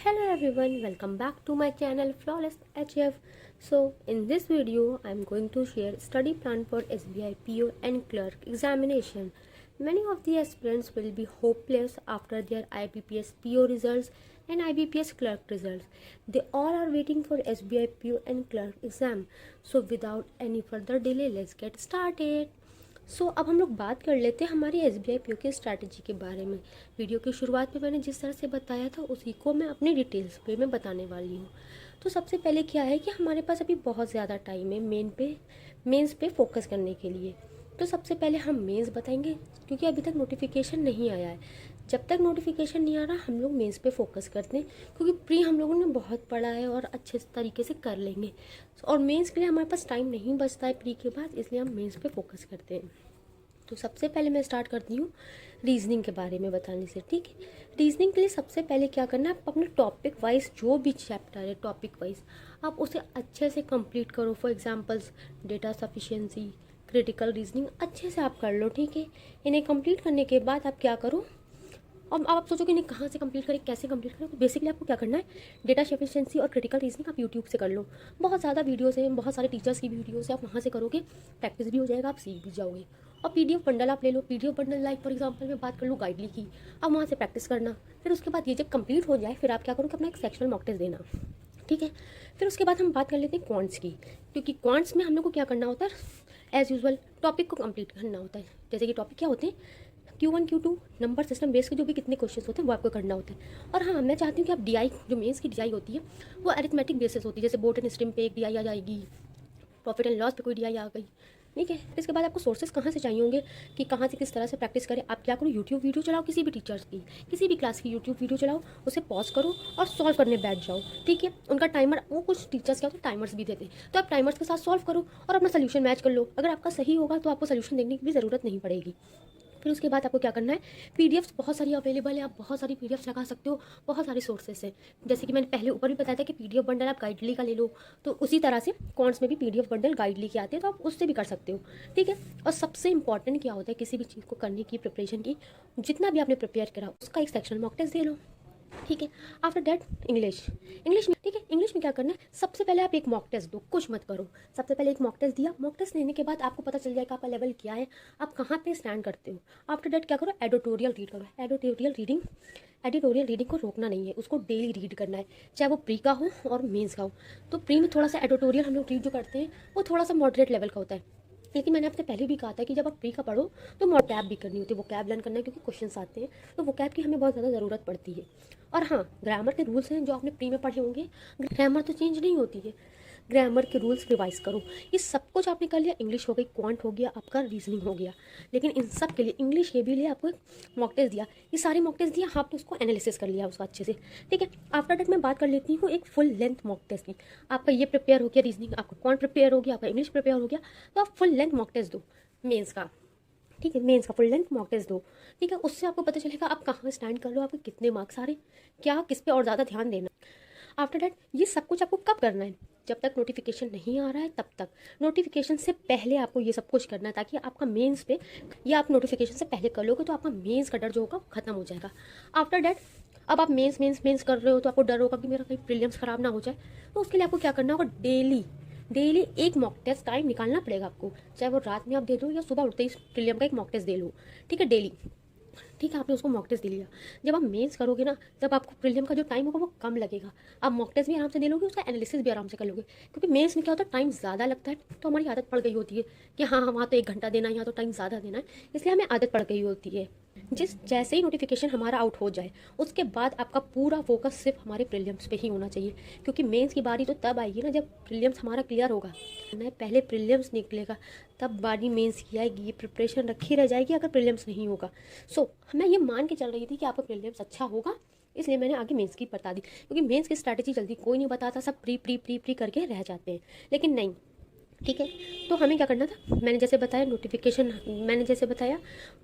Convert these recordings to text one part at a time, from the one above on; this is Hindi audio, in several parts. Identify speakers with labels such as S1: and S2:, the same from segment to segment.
S1: Hello everyone, welcome back to my channel Flawless HF. So in this video I am going to share study plan for SBI PO and clerk examination. Many of the aspirants will be hopeless after their IBPS PO results and IBPS clerk results. They all are waiting for SBI PO and clerk exam. So without any further delay, let's get started. अब हम लोग बात कर लेते हैं हमारी SBI PO की स्ट्रैटेजी के बारे में। वीडियो की शुरुआत में मैंने जिस तरह से बताया था उसी को मैं अपनी डिटेल्स पे मैं बताने वाली हूँ। तो सबसे पहले क्या है कि हमारे पास अभी बहुत ज़्यादा टाइम है मेंस पे फोकस करने के लिए। तो सबसे पहले हम मेंस बताएंगे क्योंकि अभी तक नोटिफिकेशन नहीं आया है। जब तक नोटिफिकेशन नहीं आ रहा हम लोग मेंस पे फोकस करते हैं क्योंकि प्री हम लोगों ने बहुत पढ़ा है और अच्छे तरीके से कर लेंगे और मेंस के लिए हमारे पास टाइम नहीं बचता है प्री के बाद, इसलिए हम मेंस पे फोकस करते हैं। तो सबसे पहले मैं स्टार्ट करती हूँ रीजनिंग के बारे में बताने से। ठीक है, रीजनिंग के लिए सबसे पहले क्या करना है, आप अपने टॉपिक वाइज जो भी चैप्टर है टॉपिक वाइज आप उसे अच्छे से कंप्लीट करो। For examples data sufficiency, critical reasoning अच्छे से आप कर लो। ठीक है, इन्हें कंप्लीट करने के बाद आप क्या करो, अब आप सोचोगे नहीं कहाँ से कंप्लीट करें, कैसे कंप्लीट करें। तो बेसिकली आपको क्या करना है, डेटा सफिशिएंसी और क्रिटिकल रीजनिंग आप यूट्यूब से कर लो। बहुत ज़्यादा वीडियोस हैं, बहुत सारे टीचर्स की वीडियोस है, आप वहाँ से करोगे, प्रैक्टिस भी हो जाएगा, आप सीख भी जाओगे। और PDF बंडल आप ले लो। PDF bundle like for example मैं बात कर लूँ गाइडली की, अब वहाँ से प्रैक्टिस करना। फिर उसके बाद ये जब कंप्लीट हो जाए फिर आप क्या करो कि अपना एक सेक्शनल मॉक टेस्ट देना। ठीक है, फिर उसके बाद हम बात कर लेते हैं क्वांट्स की, क्योंकि क्वांट्स में हम लोग को क्या करना होता है, एज़ यूजुअल टॉपिक को कंप्लीट करना होता है। जैसे कि टॉपिक क्या होते हैं, Q1 Q2 number system base के जो भी कितने क्वेश्चन होते हैं वो आपको करना होता है। और हाँ, मैं चाहती हूँ कि आप DI जो मेंस की DI होती है वो अरिथमेटिक बेसिस होती है। जैसे बोर्ड एंड स्ट्रीम पे एक DI आ जाएगी, प्रॉफिट एंड लॉस पे कोई DI आ गई। ठीक है, इसके बाद आपको सोर्सेज कहाँ से चाहिए होंगे कि कहाँ से किस तरह से प्रैक्टिस करें। आप क्या करो, यूट्यूब वीडियो चलाओ, किसी भी टीचर्स की किसी भी क्लास की यूट्यूब वीडियो चलाओ, उसे पॉज करो और सॉल्व करने बैठ जाओ। ठीक है, उनका टाइमर, वो कुछ टीचर्स क्या होते हैं टाइमर्स भी देते हैं, तो आप टाइमर्स के साथ सॉल्व करो और अपना सोल्यूशन मैच कर लो। अगर आपका सही होगा तो आपको सोल्यूशन देखने की भी ज़रूरत नहीं पड़ेगी। फिर उसके बाद आपको क्या करना है, PDFs बहुत सारी अवेलेबल है, आप बहुत सारी PDFs लगा सकते हो, बहुत सारे सोर्सेस हैं। जैसे कि मैंने पहले ऊपर भी बताया था कि PDF बंडल आप गाइडली का ले लो, तो उसी तरह से कॉन्स में भी PDF बंडल गाइडली के आते हैं, तो आप उससे भी कर सकते हो। ठीक है, और सबसे इंपॉर्टेंट क्या होता है किसी भी चीज़ को करने की प्रिपरेशन की, जितना भी आपने प्रिपेयर करा उसका एक सेक्शन मॉक टेस्ट दे लो। ठीक है, आफ्टर दैट इंग्लिश में। ठीक है, इंग्लिश में क्या करना है, सबसे पहले आप एक मॉक टेस्ट दो, कुछ मत करो। सबसे पहले एक मॉक टेस्ट दिया, मॉक टेस्ट देने के बाद आपको पता चल जाएगा आपका लेवल क्या है, आप कहाँ पे स्टैंड करते हो। आफ्टर दैट क्या करो, एडिटोरियल रीड करो। एडिटोरियल रीडिंग को रोकना नहीं है, उसको डेली रीड करना है, चाहे वो प्री का हो और मेंस का हो। तो प्री में थोड़ा सा एडिटोरियल हम लोग रीड जो करते हैं वो थोड़ा सा मॉडरेट लेवल का होता है, लेकिन मैंने आपसे पहले भी कहा था कि जब आप प्री का पढ़ो तो मोकैब भी करनी होती है, वो कैब लर्न करना है क्योंकि क्वेश्चंस आते हैं, तो वो कैब की हमें बहुत ज़्यादा ज़रूरत पड़ती है। और हाँ, ग्रामर के रूल्स हैं जो आपने प्री में पढ़े होंगे, ग्रामर तो चेंज नहीं होती है, ग्रामर के रूल्स रिवाइज करो। ये सब कुछ आपने कर लिया, इंग्लिश हो गई, क्वांट हो गया, आपका रीजनिंग हो गया। लेकिन इन सब के लिए इंग्लिश के भी लिए आपको एक मॉक टेस्ट दिया, ये सारे मॉक टेस्ट दिया, आपने उसको एनालिसिस कर लिया उसका अच्छे से। ठीक है, आफ्टर दैट मैं बात कर लेती हूँ एक फुल लेंथ मॉक टेस्ट की। आपका ये प्रिपेयर हो गया रीजनिंग, आपका क्वांट प्रिपेयर हो गया, आपका इंग्लिश प्रिपेयर हो गया, तो आप फुल लेंथ मॉक टेस्ट दो मेंस का। ठीक है, मेंस का फुल लेंथ मॉक टेस्ट दो। ठीक है, उससे आपको पता चलेगा आप कहाँ स्टैंड कर लो, आपके कितने मार्क्स आ रहे, क्या किस पे और ज़्यादा ध्यान देना। आफ्टर दैट ये सब कुछ आपको कब करना है, जब तक नोटिफिकेशन नहीं आ रहा है तब तक। नोटिफिकेशन से पहले आपको ये सब कुछ करना है ताकि आपका मेंस पे, या आप नोटिफिकेशन से पहले कर लोगे तो आपका मेंस का डर जो होगा खत्म हो जाएगा। आफ्टर दैट अब आप मेंस कर रहे हो तो आपको डर होगा कि मेरा कहीं प्रीलिम्स खराब ना हो जाए, तो उसके लिए आपको क्या करना होगा, डेली एक मॉक टेस्ट टाइम निकालना पड़ेगा आपको, चाहे वो रात में आप दे दो या सुबह उठते ही प्रीलिम का एक मॉक टेस्ट दे लो। ठीक है, डेली। ठीक है, आपने उसको मॉक टेस्ट दे लिया, जब आप मेंस करोगे ना तब आपको प्रीलिम का जो टाइम होगा वो कम लगेगा, आप मॉक टेस्ट भी आराम से दे लोगे, उसका एनालिसिस भी आराम से कर लोगे। क्योंकि मेंस में क्या होता है, टाइम ज़्यादा लगता है, तो हमारी आदत पड़ गई होती है कि हाँ वहाँ तो 1 घंटा देना है, यहाँ तो टाइम ज़्यादा देना है, इसलिए हमें आदत पड़ गई होती है। जैसे ही नोटिफिकेशन हमारा आउट हो जाए उसके बाद आपका पूरा फोकस सिर्फ हमारे प्रीलिम्स पे ही होना चाहिए, क्योंकि मेंस की बारी तो तब आएगी ना जब प्रीलिम्स हमारा क्लियर होगा। पहले प्रीलिम्स निकलेगा तब बारी मेंस की आएगी, ये प्रिपरेशन रखी रह जाएगी अगर प्रीलिम्स नहीं होगा। मैं ये मान के चल रही थी कि आपका प्रीलिम्स अच्छा होगा, इसलिए मैंने आगे मेंस की बता दी, क्योंकि मेंस की स्ट्रैटेजी जल्दी कोई नहीं बताता, सब प्री करके रह जाते हैं, लेकिन नहीं। ठीक है, तो हमें क्या करना था, मैंने जैसे बताया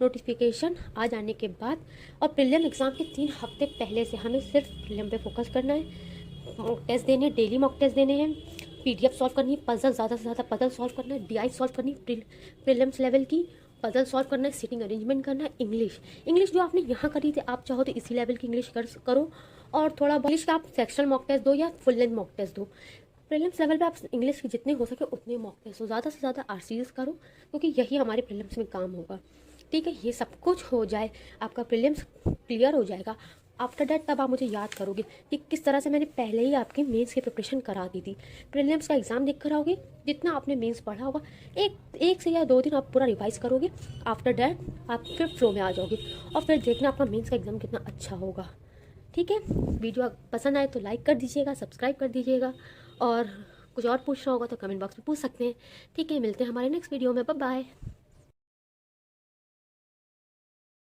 S1: नोटिफिकेशन आ जाने के बाद और प्रीलिम एग्ज़ाम के 3 हफ्ते पहले से हमें सिर्फ प्रीलिम पे फोकस करना है। मॉक टेस्ट देने, डेली मॉक टेस्ट देने हैं, PDF सॉल्व करनी है, पजल ज़्यादा से ज़्यादा पजल सॉल्व करना है, DI सॉल्व करनी है, प्रीलिम्स लेवल की पजल सॉल्व करना है, सिटिंग अरेंजमेंट करना है। इंग्लिश जो आपने यहाँ करी थी आप चाहो तो इसी लेवल की इंग्लिश करो, और थोड़ा इंग्लिश का आप सेक्शनल मॉक टेस्ट दो या फुल लेंथ मॉक टेस्ट दो। प्रीलिम्स लेवल पे आप इंग्लिश की जितने हो सके उतने मॉक टेस्ट हो, ज़्यादा से ज़्यादा आरसीएस करो, क्योंकि यही हमारे प्रीलिम्स में काम होगा। ठीक है, ये सब कुछ हो जाए, आपका प्रीलिम्स क्लियर हो जाएगा। आफ्टर डैट तब आप मुझे याद करोगे कि किस तरह से मैंने पहले ही आपकी मेंस की प्रिपरेशन करा दी थी। प्रीलिम्स का एग्ज़ाम देख कर आओगे, जितना आपने मेंस पढ़ा होगा एक से या 2 दिन आप पूरा रिवाइज करोगे। आफ्टर डैट आप फिर फ्लो में आ जाओगे और फिर देखना आपका मेंस का एग्ज़ाम कितना अच्छा होगा। ठीक है, वीडियो पसंद आए तो लाइक कर दीजिएगा, सब्सक्राइब कर दीजिएगा, और कुछ और पूछना होगा तो कमेंट बॉक्स में पूछ सकते हैं। ठीक है, मिलते हैं हमारे नेक्स्ट वीडियो में। Bye bye.